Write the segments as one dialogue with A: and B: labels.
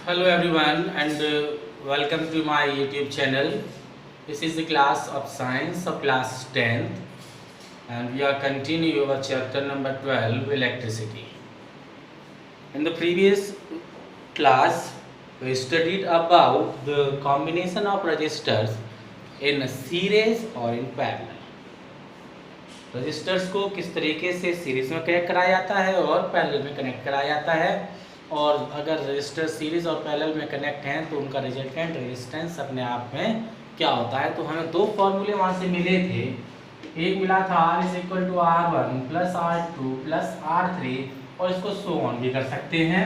A: Hello everyone and welcome to my YouTube channel. This is the class of science of class 10th and we are continuing our chapter number 12 electricity. In the previous class we studied about the combination of resistors in series or in parallel. Resistors को किस तरीके से series में connect कराया जाता है और parallel में कनेक्ट कराया जाता है, और अगर रजिस्टर सीरीज और पैरेलल में कनेक्ट हैं तो उनका रिजल्टेंट रेजिस्टेंस अपने आप में क्या होता है। तो हमें दो फॉर्मूले वहाँ से मिले थे। एक मिला था R is equal to R1 plus R2 plus R3, और इसको सो ऑन भी कर सकते हैं।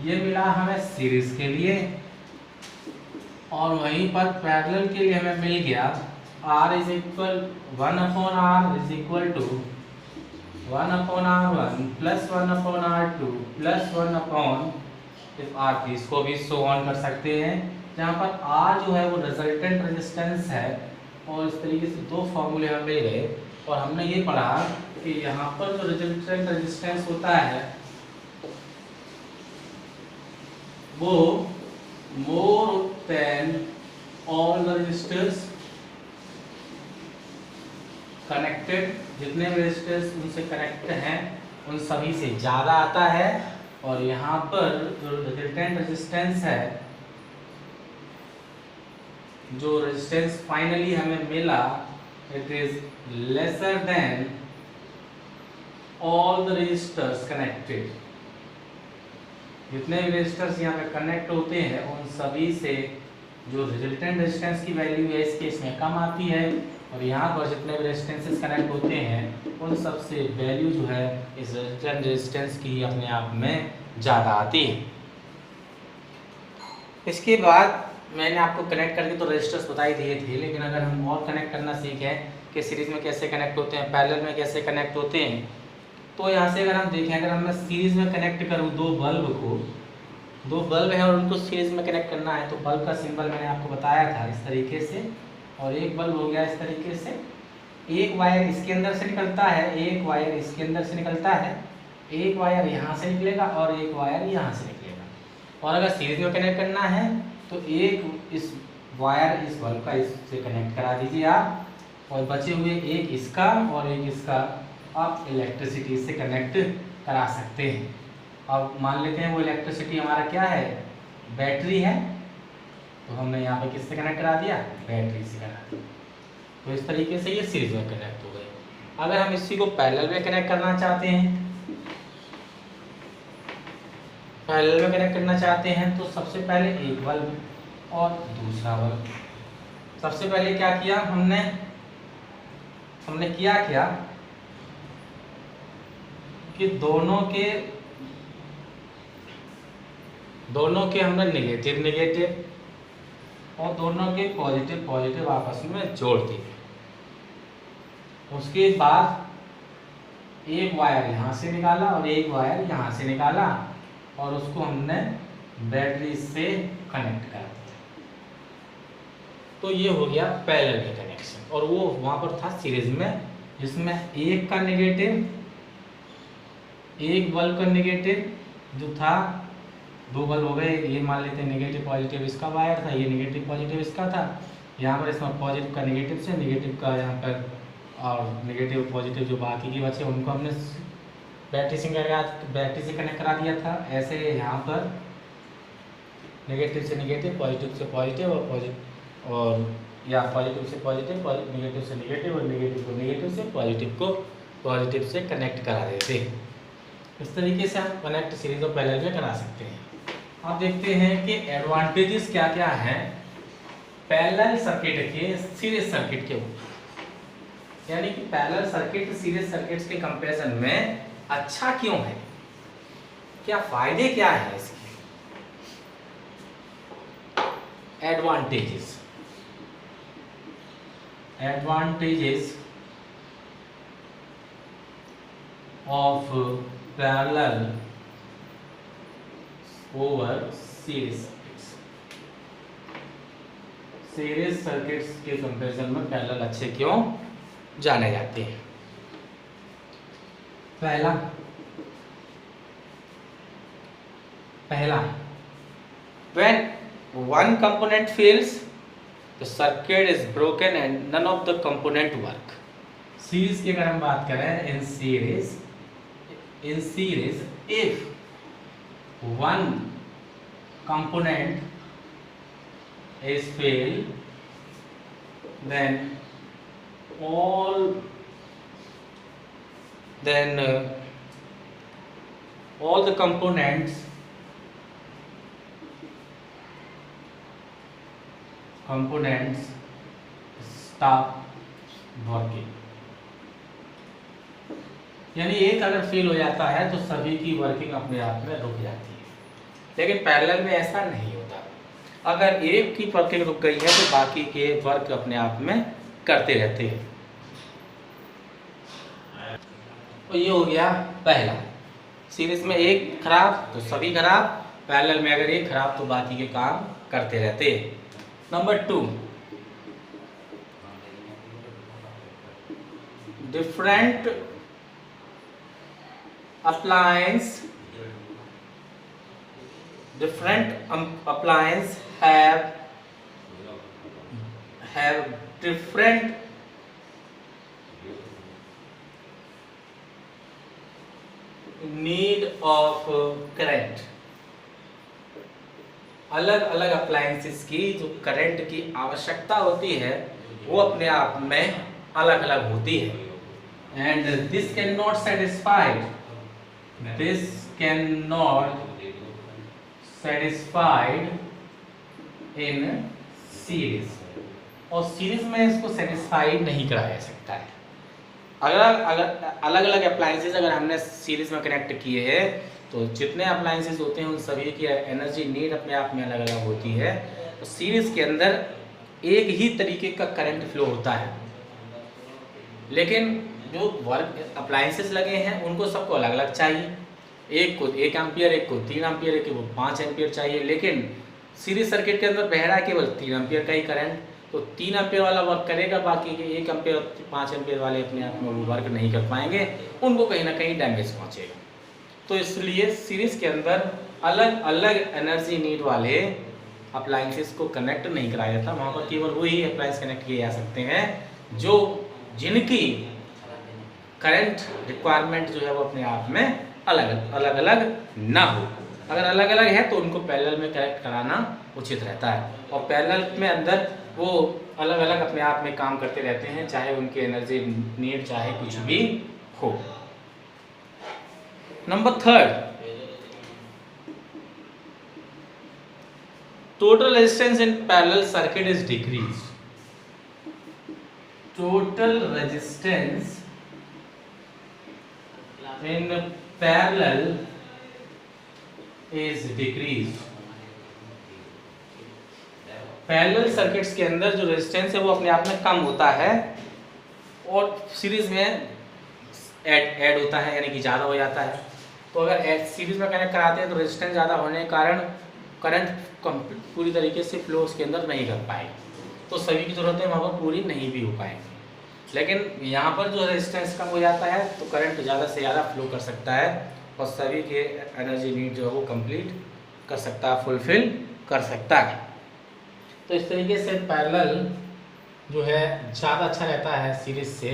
A: ये मिला हमें सीरीज के लिए, और वहीं पर पैरेलल के लिए हमें मिल गया R is equal 1/R is equal to 1/R1 plus 1/R2 plus 1/R3। इसको भी सो ऑन कर सकते हैं, जहाँ पर R जो है वो रिजल्टेंट रेजिस्टेंस है। और इस तरीके से दो फॉर्मूले हमें मिल गए, और हमने ये पढ़ा कि यहाँ पर जो रिजल्टेंट रेजिस्टेंस होता है वो more than all the resistors connected, जितने भी रेजिस्टर्स उनसे कनेक्ट हैं उन सभी से ज़्यादा आता है। और यहाँ पर जो रिजल्टेंट रेजिस्टेंस है, जो रेजिस्टेंस फाइनली हमें मिला, it is lesser than all the resistors connected. जितने भी रेजिस्टर्स यहाँ पे कनेक्ट होते हैं उन सभी से जो रिजल्टेंट रेजिस्टेंस की वैल्यू है इस केस में कम आती है, और यहाँ पर जितने भी रेजिस्टेंसेस कनेक्ट होते हैं उन सब से वैल्यू जो है इस रिजल्टेंट रेजिस्टेंस की अपने आप में ज़्यादा आती है। इसके बाद मैंने आपको कनेक्ट करके तो रेजिस्टर्स बता ही दिए थे, लेकिन अगर हम और कनेक्ट करना सीखें कि सीरीज में कैसे कनेक्ट होते हैं, पैरेलल में कैसे कनेक्ट होते हैं, तो यहाँ से अगर हम देखें, अगर हम सीरीज में कनेक्ट करूँ दो बल्ब है और उनको सीरीज में कनेक्ट करना है, तो बल्ब का सिंबल मैंने आपको बताया था इस तरीके से, और एक बल्ब हो गया इस तरीके से। एक वायर इसके अंदर से निकलता है, एक वायर इसके अंदर से निकलता है, एक वायर यहाँ से निकलेगा और एक वायर यहाँ से निकलेगा। और अगर सीरीज में कनेक्ट करना है तो एक इस वायर इस बल्ब का इससे कनेक्ट करा दीजिए आप, और बचे हुए एक इसका और एक इसका आप इलेक्ट्रिसिटी से कनेक्ट करा सकते हैं। अब मान लेते हैं वो इलेक्ट्रिसिटी हमारा क्या है, बैटरी है, तो हमने यहाँ पे किससे कनेक्ट करा दिया, बैटरी से करा दिया। तो इस तरीके से ये सीरीज में कनेक्ट हो गए। अगर हम इसी को पैरेलल में कनेक्ट करना चाहते हैं, तो सबसे पहले एक बल्ब और दूसरा बल्ब। सबसे पहले क्या किया हमने किया कि दोनों के हमने नेगेटिव और दोनों के पॉजिटिव आपस में जोड़ दिए। उसके बाद एक वायर यहाँ से निकाला और एक वायर यहाँ से निकाला, और उसको हमने बैटरी से कनेक्ट कर दिया। तो ये हो गया पैरेलल में कनेक्शन, और वो वहाँ पर था सीरीज में, जिसमें एक का नेगेटिव, एक बल्ब का नेगेटिव जो था, दो बल्ब हो गए, ये मान लेते हैं नेगेटिव पॉजिटिव इसका वायर था, ये नेगेटिव पॉजिटिव इसका था। यहाँ पर इसमें पॉजिटिव का नेगेटिव से, नेगेटिव का यहाँ पर, और नेगेटिव पॉजिटिव जो बाकी के बचे उनको हमने बैटरी से कनेक्ट करा दिया था। ऐसे यहाँ पर नेगेटिव से नेगेटिव, पॉजिटिव से पॉजिटिव, और या पॉजिटिव से पॉजिटिव, नेगेटिव से नेगेटिव, और नेगेटिव से पॉजिटिव से कनेक्ट करा देते हैं। इस तरीके से हम कनेक्ट सीरीज और पैरेलल में करा सकते हैं। अब देखते हैं कि एडवांटेजेस क्या क्या हैं पैरेलल सर्किट के सीरीज सर्किट के, यानी कि पैरेलल सर्किट सीरीज सर्किट्स के कंपैरिजन में अच्छा क्यों है, क्या फायदे क्या है इसके। Advantages of parallel over series circuits के कंपैरिजन में पैरेलल अच्छे क्यों जाने जाते हैं। पहला When one component fails, the circuit is broken and none of the component work. Series की अगर हम बात करें, in series if one component is failed, then all the components stop working. यानी एक अगर फेल हो जाता है तो सभी की वर्किंग अपने आप में रुक जाती है, लेकिन पैरेलल में ऐसा नहीं होता। अगर एक की वर्किंग रुक गई है तो बाकी के वर्क अपने आप में करते रहते हैं। तो ये हो गया पहला, सीरीज में एक खराब तो सभी खराब, पैरेलल में अगर एक खराब तो बाकी के काम करते रहते हैं। Number 2, different appliance have different need of current. अलग अलग अप्लायंसेस की जो करंट की आवश्यकता होती है वो अपने आप में अलग अलग होती है। And this can not satisfied in series, और सीरीज में इसको सेटिस्फाइड नहीं कराया जा सकता है। अगर अलग अलग अप्लायंसेस अगर हमने सीरीज में कनेक्ट किए हैं तो जितने अप्लायंसेस होते हैं उन सभी की एनर्जी नीड अपने आप में अलग अलग होती है। तो सीरीज के अंदर एक ही तरीके का करंट फ्लो होता है, लेकिन जो वर्क अप्लायंसेस लगे हैं उनको सबको अलग अलग चाहिए। एक को 1 एम्पियर, एक को 3 एम्पियर, एक को 5 एम्पियर चाहिए, लेकिन सीरीज सर्किट के अंदर बह रहा है केवल 3 एम्पियर का ही करंट। तो 3 एम्पियर वाला वर्क करेगा, बाकी के 1 एम्पियर 5 एम्पियर वाले अपने आप में वो वर्क नहीं कर पाएंगे, उनको कहीं ना कहीं डैमेज पहुंचेगा। तो इसलिए सीरीज के अंदर अलग अलग एनर्जी नीड वाले अप्लायंसेस को कनेक्ट नहीं कराया जाता। वहाँ पर केवल वही अप्लायंस कनेक्ट किए जा सकते हैं जो जिनकी करंट रिक्वायरमेंट जो है वो अपने आप में अलग अलग ना हो। अगर अलग अलग है तो उनको पैरेलल में कनेक्ट कराना उचित रहता है, और पैरेलल में अंदर वो अलग अलग अपने आप में काम करते रहते हैं, चाहे उनकी एनर्जी नीड चाहे कुछ भी हो। Number 3, total resistance in parallel circuit is decreased. Total resistance in parallel is decreased. Parallel circuits के अंदर जो रेजिस्टेंस है वो अपने आप में कम होता है और सीरीज में ऐड होता है, यानी कि ज़्यादा हो जाता है। तो अगर सीरीज में कनेक्ट कराते हैं तो रेजिस्टेंस ज़्यादा होने के कारण करंट पूरी तरीके से फ्लो उसके अंदर नहीं कर पाएगी, तो सभी की ज़रूरतें वहाँ पर पूरी नहीं भी हो पाएंगी। लेकिन यहाँ पर जो रेजिस्टेंस कम हो जाता है तो करंट ज़्यादा से ज़्यादा फ्लो कर सकता है और सभी के एनर्जी नीड जो है वो कंप्लीट कर सकता है, फुलफिल कर सकता है। तो इस तरीके से पैरेलल जो है ज़्यादा अच्छा रहता है सीरीज से।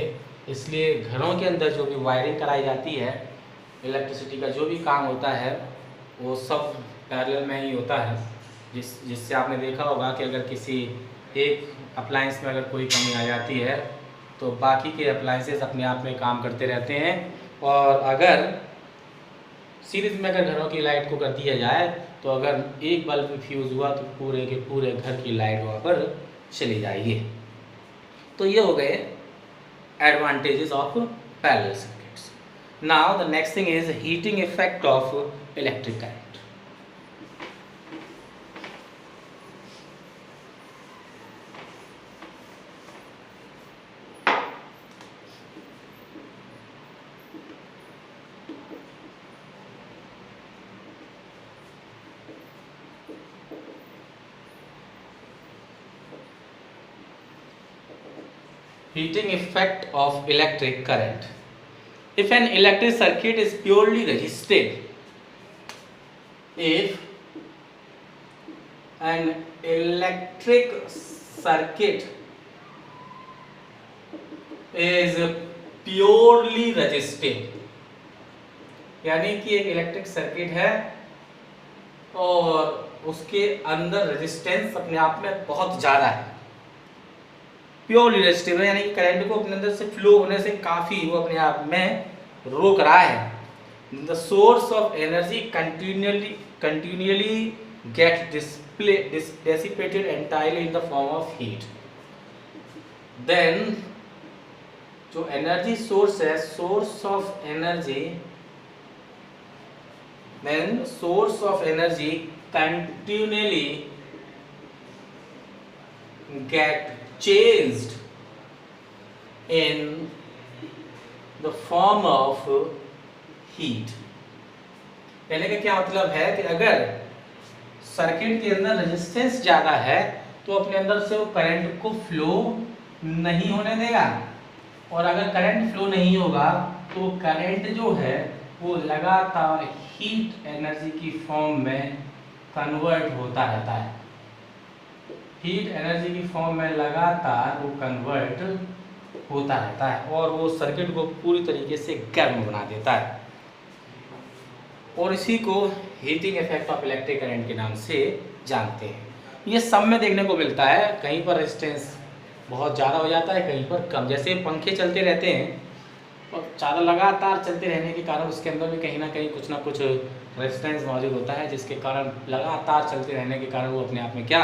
A: इसलिए घरों के अंदर जो भी वायरिंग कराई जाती है, इलेक्ट्रिसिटी का जो भी काम होता है वो सब पैरेलल में ही होता है, जिससे आपने देखा होगा कि अगर किसी एक अप्लायंस में अगर कोई कमी आ जाती है तो बाकी के अप्लायंसेस अपने आप में काम करते रहते हैं। और अगर सीरीज में अगर घरों की लाइट को कर दिया जाए तो अगर एक बल्ब भी फ्यूज़ हुआ तो पूरे के पूरे घर की लाइट वहाँ पर चली जाएगी। तो ये हो गए advantages of parallel circuits. Now the next thing is heating effect of electric current. Heating effect of electric current. If an electric circuit is purely resistive, if an electric circuit is purely resistive, यानी कि एक electric circuit है और उसके अंदर resistance अपने आप में बहुत ज़्यादा है, प्योरली रेजिस्टिव है, यानी कि करंट को अपने अंदर से फ्लो होने से काफ़ी वो अपने आप में रोक रहा है। The source of energy continually get dissipated entirely in the form of heat. Then जो एनर्जी सोर्स है, source of energy continually get changed in the form of heat। कहने का क्या मतलब है कि अगर सर्किट के अंदर रेजिस्टेंस ज़्यादा है तो अपने अंदर से वो करंट को फ्लो नहीं होने देगा, और अगर करंट फ्लो नहीं होगा तो करंट जो है वो लगातार हीट एनर्जी की फॉर्म में कन्वर्ट होता रहता है। हीट एनर्जी की फॉर्म में लगातार वो कन्वर्ट होता रहता है और वो सर्किट को पूरी तरीके से गर्म बना देता है, और इसी को heating effect of electric current के नाम से जानते हैं। ये सब में देखने को मिलता है, कहीं पर रेजिस्टेंस बहुत ज़्यादा हो जाता है, कहीं पर कम। जैसे पंखे चलते रहते हैं और ज़्यादा लगातार चलते रहने के कारण उसके अंदर भी कहीं ना कुछ रेजिस्टेंस मौजूद होता है, जिसके कारण लगातार चलते रहने के कारण वो अपने आप में क्या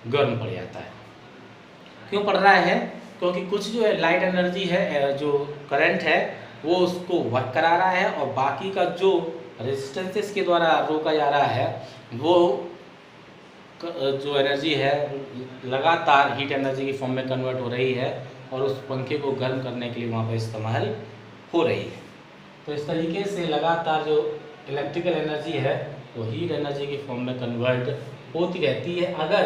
A: गर्म पड़ जाता है। क्यों पड़ रहा है? क्योंकि कुछ जो है लाइट एनर्जी है, जो करंट है वो उसको वर्क करा रहा है, और बाकी का जो रेजिस्टेंसेस के द्वारा रोका जा रहा है वो जो एनर्जी है लगातार हीट एनर्जी की फॉर्म में कन्वर्ट हो रही है और उस पंखे को गर्म करने के लिए वहाँ पर इस्तेमाल हो रही है। तो इस तरीके से लगातार जो इलेक्ट्रिकल एनर्जी है वो हीट एनर्जी की फॉर्म में कन्वर्ट होती रहती है। अगर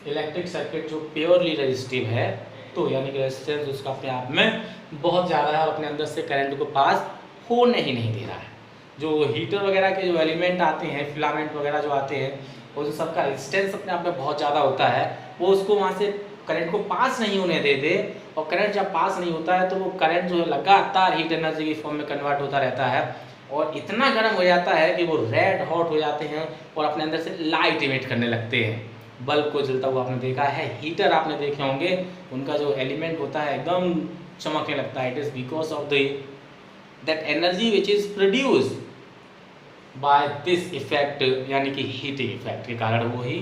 A: इलेक्ट्रिक सर्किट जो प्योरली रेजिस्टिव है तो यानी कि रेजिस्टेंस उसका अपने आप में बहुत ज़्यादा है और अपने अंदर से करंट को पास होने ही नहीं दे रहा है। जो हीटर वगैरह के जो एलिमेंट आते हैं, फिलामेंट वगैरह जो आते हैं, उन सबका रेजिस्टेंस अपने आप में बहुत ज़्यादा होता है, वो उसको वहाँ से करंट को पास नहीं होने देते, और करंट जब पास नहीं होता है तो वो करंट जो है लगातार हीट एनर्जी की फॉर्म में कन्वर्ट होता रहता है और इतना गर्म हो जाता है कि वो रेड हॉट हो जाते हैं और अपने अंदर से लाइट इमिट करने लगते हैं। बल्ब को जलता हुआ आपने देखा है, हीटर आपने देखे होंगे, उनका जो एलिमेंट होता है एकदम चमकने लगता है। It is because of that energy which is produced by this effect, यानी कि हीटिंग इफेक्ट के कारण वो ही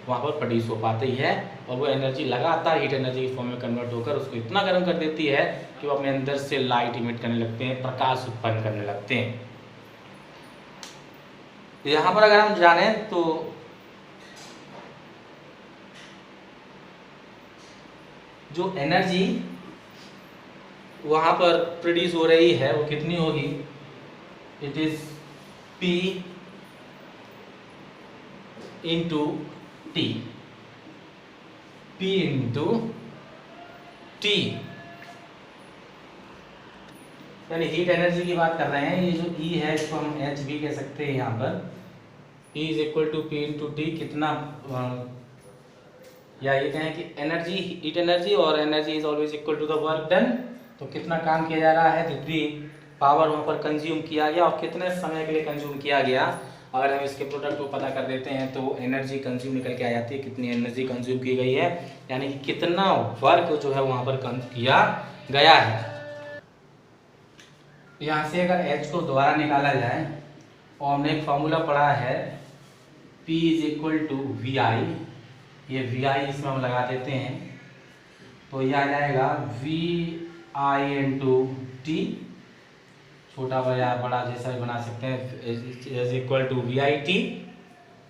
A: वहाँ पर प्रोड्यूस हो पाती है, और वो एनर्जी लगातार हीट एनर्जी की फॉर्म में कन्वर्ट होकर उसको इतना गर्म कर देती है कि वो अपने अंदर से लाइट इमिट करने लगते हैं, प्रकाश उत्पन्न करने लगते हैं। यहाँ पर अगर हम जाने तो जो एनर्जी वहाँ पर प्रोड्यूस हो रही है वो कितनी होगी? It is P into T, P into T, यानी हीट एनर्जी की बात कर रहे हैं। ये जो E है इसको हम H भी कह सकते हैं। यहाँ पर E is equal to P into T, कितना, या ये कहें कि एनर्जी, हीट एनर्जी और energy is always equal to the work done. तो कितना काम किया जा रहा है, जितनी पावर वहाँ पर कंज्यूम किया गया और कितने समय के लिए कंज्यूम किया गया, अगर हम इसके प्रोडक्ट को पता कर देते हैं तो एनर्जी कंज्यूम निकल के आ जाती है, कितनी एनर्जी कंज्यूम की गई है, यानी कि कितना वर्क जो है वहाँ पर किया गया है। यहाँ से अगर H को दोबारा निकाला जाए और हमने एक फॉर्मूला पढ़ा है P is equal to V I, ये वी आई इसमें हम लगा देते हैं तो यह आ जाएगा वी आई इंटू टी, छोटा या बड़ा जैसा भी बना सकते हैं, is equal to V I T.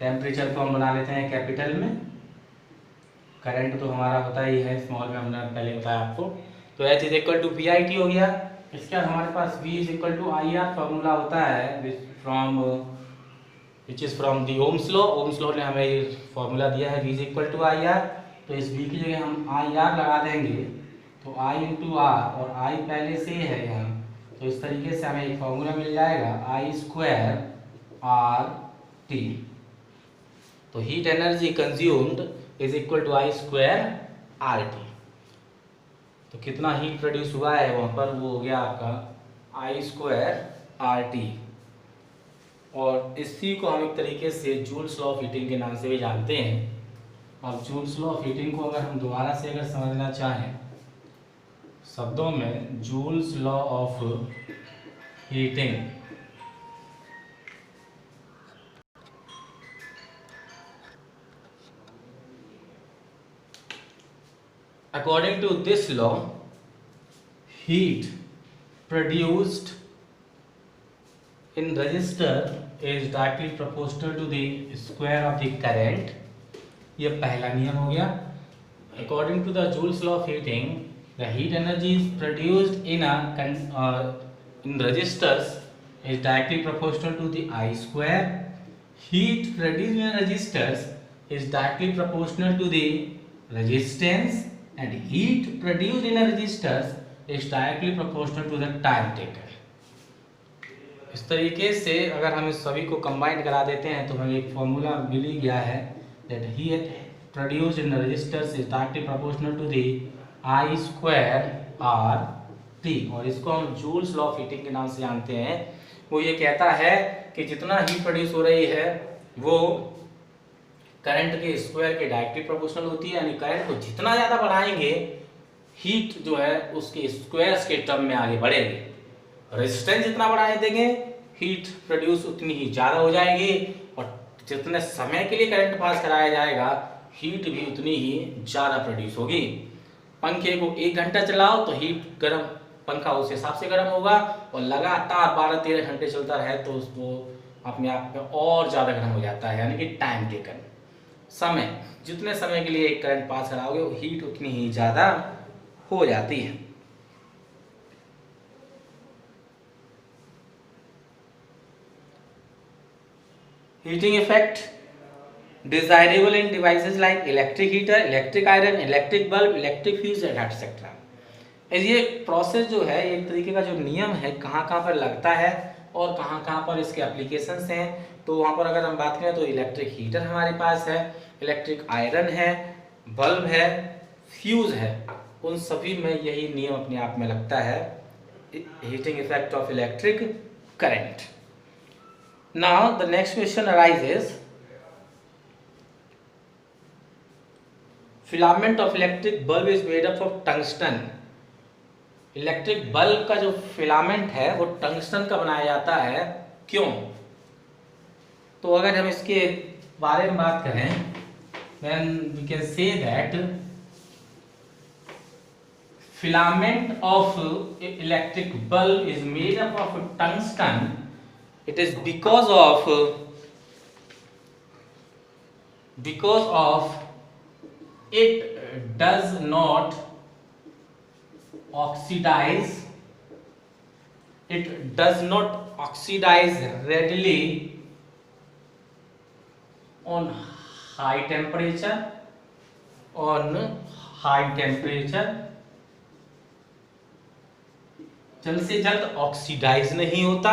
A: Temperature को हम बना लेते हैं कैपिटल में, करंट तो हमारा होता ही है स्मॉल में, हमने पहले बताया आपको। तो H is equal to V I T हो गया। इसके बाद हमारे पास V is equal to I R formula होता है which is from the Ohm's law. Ohm's law ने हमें ये फॉर्मूला दिया है V is equal to I R. तो इस V की जगह हम आई आर लगा देंगे, तो I इंटू आर, और I पहले से है यहाँ, तो इस तरीके से हमें एक फॉर्मूला मिल जाएगा I स्क्वायर आर टी। तो heat energy consumed is equal to I square R T. तो कितना हीट प्रोड्यूस हुआ है वहाँ पर, वो हो गया आपका आई स्क्वायर आर टी। और इसी को हम एक तरीके से जूल्स लॉ ऑफ हीटिंग के नाम से भी जानते हैं। अब जूल्स लॉ ऑफ हीटिंग को अगर हम दोबारा से अगर समझना चाहें शब्दों में, joules law of heating according to this law, heat produced in resistor is directly proportional to the square of the current। ये पहला नियम हो गया। According to the Joule's law of heating, the heat energy is produced in resistors is directly proportional to the I square। Heat produced in resistors is directly proportional to the resistance, and heat produced in a resistors is directly proportional to the time taken। इस तरीके से अगर हम इस सभी को combine करा देते हैं तो हमें एक फॉर्मूला मिल ही गया है, that heat produced in resistors is directly proportional to the I square R T। और इसको हम जूल्स लॉ ऑफ हीटिंग के नाम से जानते हैं। वो ये कहता है कि जितना हीट प्रोड्यूस हो रही है वो करंट के स्क्वायर के डायरेक्टली प्रोपोर्शनल होती है, यानी करंट को जितना ज़्यादा बढ़ाएंगे हीट जो है उसके स्क्वायर्स के टर्म में आगे बढ़ेगी। रेजिस्टेंस जितना बढ़ाए देंगे हीट प्रोड्यूस उतनी ही ज़्यादा हो जाएगी, और जितने समय के लिए करंट पास कराया जाएगा हीट भी उतनी ही ज़्यादा प्रोड्यूस होगी। पंखे को 1 घंटा चलाओ तो हीट गर्म, पंखा उस हिसाब से गर्म होगा, और लगातार 12-13 घंटे चलता रहे तो उसको अपने आप में और ज़्यादा गर्म हो जाता है, यानी कि टाइम टेकन। समय, जितने समय के लिए करंट पास कराओगे वो हीट उतनी ही ज़्यादा हो जाती है। Heating effect desirable in devices like electric heater, electric iron, electric bulb, electric fuse etcetera. ये प्रोसेस जो है, एक तरीके का जो नियम है, कहाँ कहाँ पर लगता है और कहाँ कहाँ पर इसके एप्लीकेशंस हैं। तो वहाँ पर अगर हम बात करें तो इलेक्ट्रिक हीटर हमारे पास है, इलेक्ट्रिक आयरन है, बल्ब है, फ्यूज है, उन सभी में यही नियम अपने आप में लगता है, heating effect of electric current. Now the next question arises, filament of electric bulb is made up of tungsten. Electric bulb का जो फिलामेंट है वो टंगस्टन का बनाया जाता है, क्यों? तो अगर हम इसके बारे में बात करें, then we can say that filament of electric bulb is made up of tungsten. It is because of it does not oxidize. It does not oxidize readily on high temperature, जल्द से जल्द ऑक्सीडाइज नहीं होता,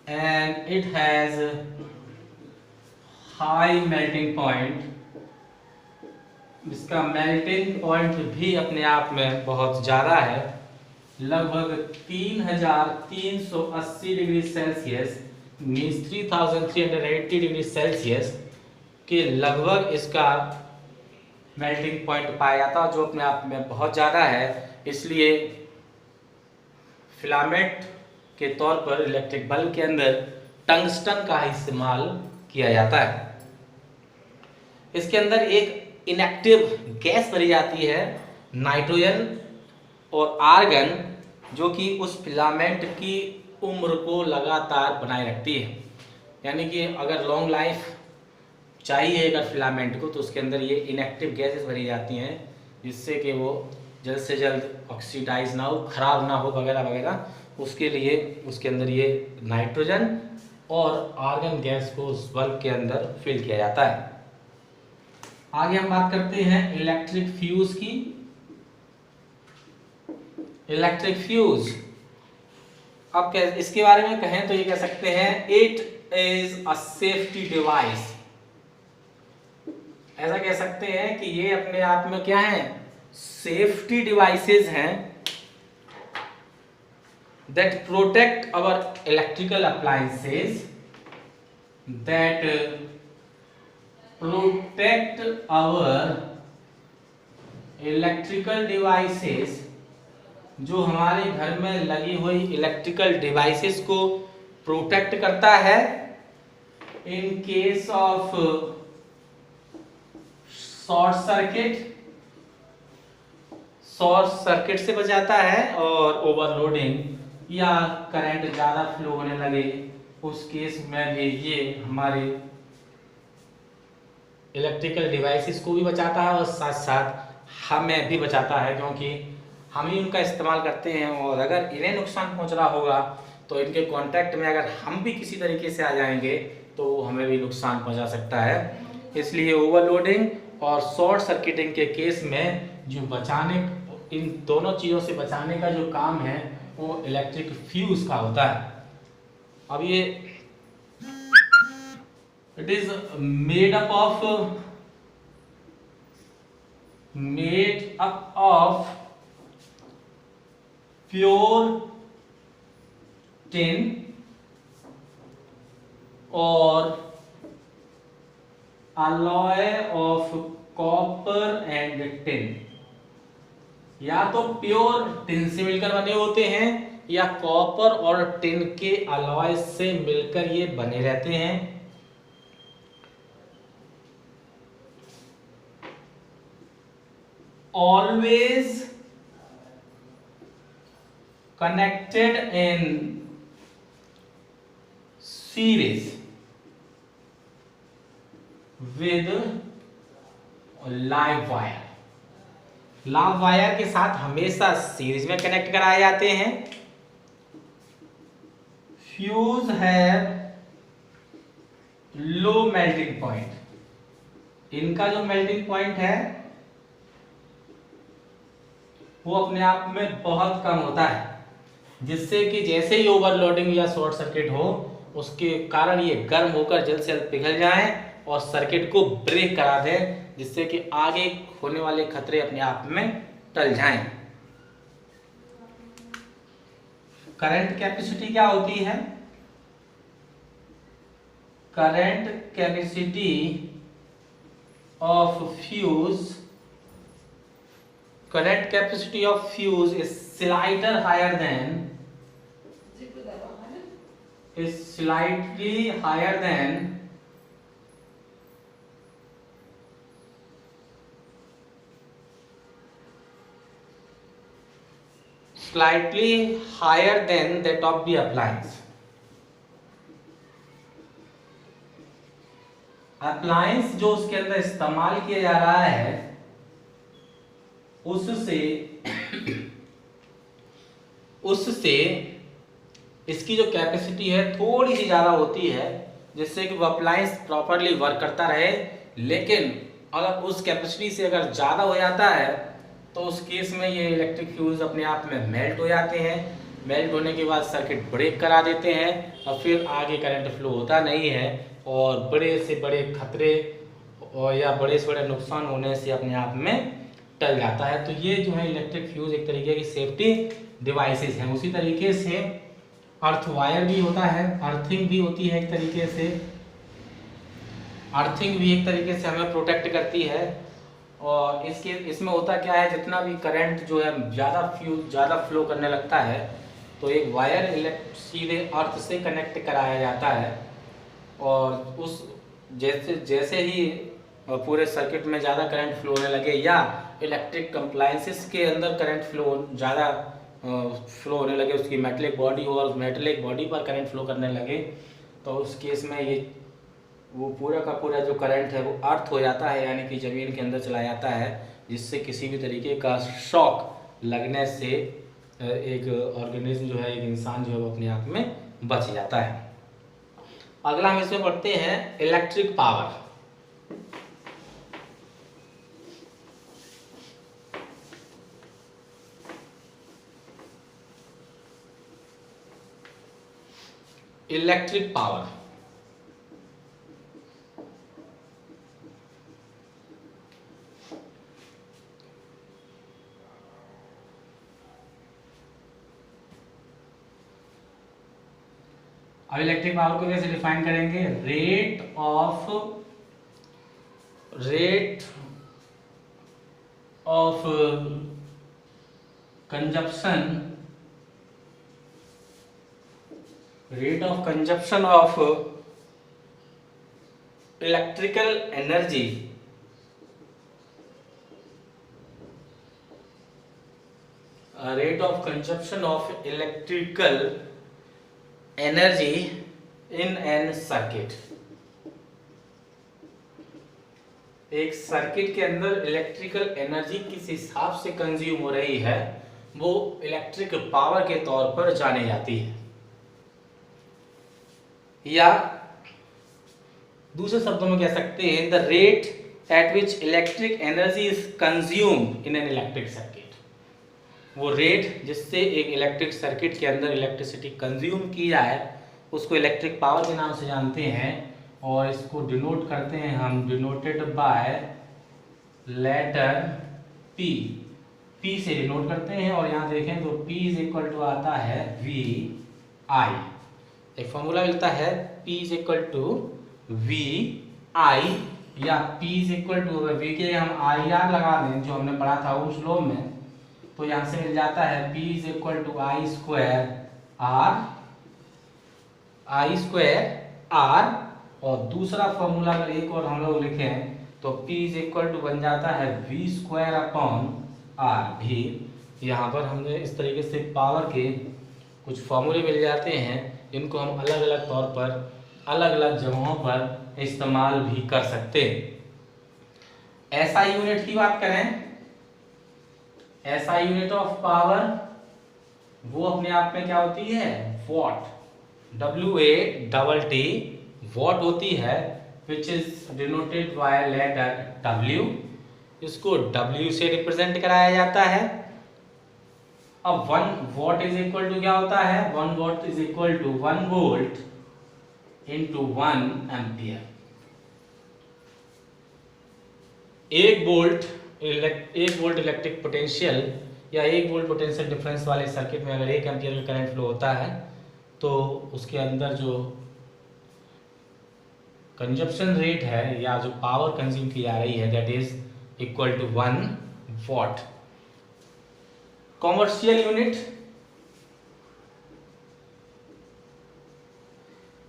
A: and it has high melting point. इसका melting point भी अपने आप में बहुत ज़्यादा है, लगभग 3380 degree Celsius, means 3380 degree Celsius के लगभग इसका मेल्टिंग पॉइंट पाया जाता है, जो अपने आप में बहुत ज़्यादा है। इसलिए फिलामेंट के तौर पर इलेक्ट्रिक बल्ब के अंदर टंगस्टन का इस्तेमाल किया जाता है। इसके अंदर एक इनएक्टिव गैस भरी जाती है, नाइट्रोजन और आर्गन, जो कि उस फिलामेंट की उम्र को लगातार बनाए रखती है। यानी कि अगर लॉन्ग लाइफ चाहिए अगर फिलामेंट को, तो उसके अंदर ये इनएक्टिव गैसेस भरी जाती हैं, जिससे कि वो जल्द से जल्द ऑक्सीडाइज ना हो, खराब ना हो, वगैरह वगैरह। उसके लिए उसके अंदर ये नाइट्रोजन और आर्गन गैस को उस बल्ब के अंदर फिल किया जाता है। आगे हम बात करते हैं इलेक्ट्रिक फ्यूज की। इलेक्ट्रिक फ्यूज, अब इसके बारे में कहें तो ये कह सकते हैं, it is a safety device. ऐसा कह सकते हैं कि ये अपने आप में क्या है, सेफ्टी डिवाइसेस हैं that protect our electrical appliances, that protect our electrical devices, जो हमारे घर में लगी हुई इलेक्ट्रिकल डिवाइसेस को प्रोटेक्ट करता है in case of short circuit से बचाता है, और ओवरलोडिंग या करंट ज़्यादा फ्लो होने लगे उस केस में भी ये हमारे इलेक्ट्रिकल डिवाइसेस को भी बचाता है और साथ साथ हमें भी बचाता है, क्योंकि हम ही उनका इस्तेमाल करते हैं। और अगर इन्हें नुकसान पहुंच रहा होगा तो इनके कांटेक्ट में अगर हम भी किसी तरीके से आ जाएंगे तो हमें भी नुकसान पहुंचा सकता है। इसलिए ओवरलोडिंग और शॉर्ट सर्किटिंग के केस में जो बचाने, इन दोनों चीज़ों से बचाने का जो काम है वो इलेक्ट्रिक फ्यूज का होता है। अब ये it is made up of pure tin और alloy of copper and tin। या तो प्योर टिन से मिलकर बने होते हैं या कॉपर और टिन के अलॉय से मिलकर ये बने रहते हैं। Always connected in series with live wire. Live wire के साथ हमेशा सीरीज में कनेक्ट कराए जाते हैं। फ्यूज है लो मेल्टिंग पॉइंट। इनका जो मेल्टिंग पॉइंट है वो अपने आप में बहुत कम होता है, जिससे कि जैसे ही ओवरलोडिंग या शॉर्ट सर्किट हो उसके कारण ये गर्म होकर जल्द से जल्द पिघल जाए और सर्किट को ब्रेक करा दें, जिससे कि आगे होने वाले खतरे अपने आप में टल जाएं। करंट कैपेसिटी क्या होती है? Current capacity of fuse, current capacity of fuse is slightly higher than that of the appliance। Appliance जो उसके अंदर इस्तेमाल किया जा रहा है उससे इसकी जो कैपेसिटी है थोड़ी सी ज़्यादा होती है, जिससे कि वो अप्लायंस प्रॉपरली वर्क करता रहे। लेकिन अगर उस कैपेसिटी से अगर ज़्यादा हो जाता है तो उस केस में ये इलेक्ट्रिक फ्यूज अपने आप में मेल्ट हो जाते हैं। मेल्ट होने के बाद सर्किट ब्रेक करा देते हैं और फिर आगे करंट फ्लो होता नहीं है और बड़े से बड़े खतरे और या बड़े से बड़े नुकसान होने से अपने आप में टल जाता है। तो ये जो है इलेक्ट्रिक फ्यूज एक तरीके की सेफ्टी डिवाइसेस हैं। उसी तरीके से अर्थ वायर भी होता है, अर्थिंग भी होती है एक तरीके से। अर्थिंग भी एक तरीके से हमें प्रोटेक्ट करती है। और इसमें होता क्या है, जितना भी करंट जो है ज़्यादा फ्लो करने लगता है तो एक वायर सीधे अर्थ से कनेक्ट कराया जाता है और उस जैसे ही पूरे सर्किट में ज़्यादा करंट फ्लो होने लगे या इलेक्ट्रिक कंप्लायंसेस के अंदर करंट फ्लो ज़्यादा फ्लो होने लगे, उसकी मेटलिक बॉडी हो और उस मेटलिक बॉडी पर करंट फ्लो करने लगे, तो उस केस में ये वो पूरा का पूरा जो करंट है वो अर्थ हो जाता है, यानी कि ज़मीन के अंदर चला जाता है, जिससे किसी भी तरीके का शॉक लगने से एक ऑर्गेनिज्म जो है, एक इंसान जो है वो अपने आप में बच जाता है। अगला हम इसमें पढ़ते हैं इलेक्ट्रिक पावर। इलेक्ट्रिक पावर अब इलेक्ट्रिक पावर को कैसे डिफाइन करेंगे? Rate of consumption of electrical energy in an circuit. एक सर्किट के अंदर इलेक्ट्रिकल एनर्जी किस हिसाब से कंज्यूम हो रही है वो इलेक्ट्रिक पावर के तौर पर जानी जाती है, या दूसरे शब्दों में कह सकते हैं the rate at which electric energy is consumed in an electric circuit. वो रेट जिससे एक इलेक्ट्रिक सर्किट के अंदर इलेक्ट्रिसिटी कंज्यूम की जाए उसको इलेक्ट्रिक पावर के नाम से जानते हैं, और इसको डिनोट करते हैं हम, denoted by letter P। P से डिनोट करते हैं, और यहाँ देखें तो P इज इक्वल टू आता है VI। एक फॉर्मूला मिलता है P is equal to VI, या P is equal to V के हम IR लगा दें जो हमने पढ़ा था उस लॉ में, तो यहाँ से मिल जाता है P is equal to I square R। और दूसरा फॉर्मूला अगर एक और हम लोग लिखें तो P इज इक्वल टू बन जाता है V स्क्वायर अपॉन R। भी यहाँ पर हमने इस तरीके से पावर के कुछ फॉर्मूले मिल जाते हैं जिनको हम अलग अलग तौर पर अलग अलग जगहों पर इस्तेमाल भी कर सकते हैं। SI यूनिट की बात करें, SI यूनिट ऑफ पावर वो अपने आप में क्या होती है? वॉट। WATT वॉट होती है, which is denoted by letter W। इसको W से रिप्रेजेंट कराया जाता है। अब 1 वॉट इज इक्वल टू क्या होता है? 1 watt is equal to 1 volt into 1 ampere. 1 volt electric potential या 1 वोल्ट पोटेंशियल डिफरेंस वाले सर्किट में अगर 1 एम्पियर का करंट फ्लो होता है तो उसके अंदर जो कंजप्शन रेट है या जो पावर कंज्यूम की जा रही है that is equal to 1 watt. Commercial unit,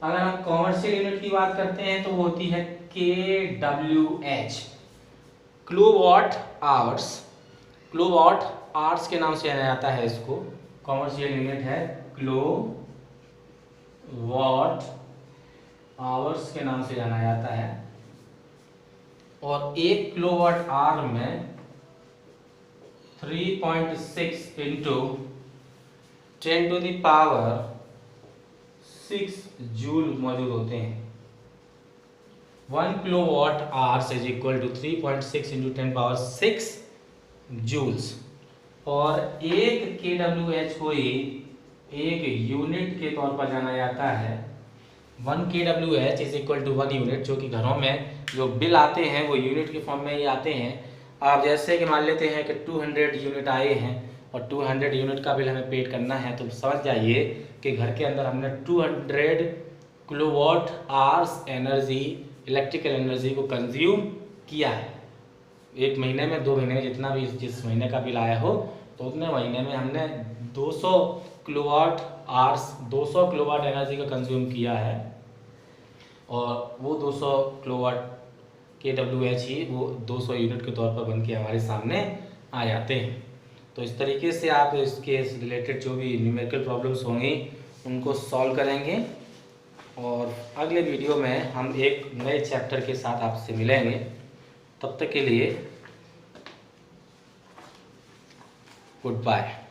A: अगर हम कॉमर्शियल यूनिट की बात करते हैं तो वो होती है kWh, kilowatt hours. Kilowatt hours के नाम से जाना जाता है इसको। कॉमर्शियल यूनिट है किलोवाट आवर्स के नाम से जाना जाता है, और 1 किलोवाट आवर में 3.6 into 10 to the power 6 joule मौजूद होते हैं। 1 kilowatt hours is equal to 3.6 into 10 power 6 joules. और 1 kWh को ही एक यूनिट के तौर पर जाना जाता है। 1 kWh is equal to 1 unit, जो कि घरों में जो बिल आते हैं वो यूनिट के फॉर्म में ही आते हैं। आप जैसे कि मान लेते हैं कि 200 यूनिट आए हैं और 200 यूनिट का बिल हमें पेड करना है, तो समझ जाइए कि घर के अंदर हमने 200 kilowatt hours energy, electrical energy को कंज्यूम किया है। एक महीने में, 2 महीने में, जितना भी जिस महीने का बिल आया हो तो उतने महीने में हमने 200 किलोवाट आवर्स, 200 किलोवाट एनर्जी का कंज्यूम किया है, और वो 200 किलोवाट kWh ही वो 200 यूनिट के तौर पर बन के हमारे सामने आ जाते हैं। तो इस तरीके से आप इसके रिलेटेड जो भी न्यूमेरिकल प्रॉब्लम्स होंगी उनको सॉल्व करेंगे, और अगले वीडियो में हम एक नए चैप्टर के साथ आपसे मिलेंगे। तब तक के लिए गुड बाय।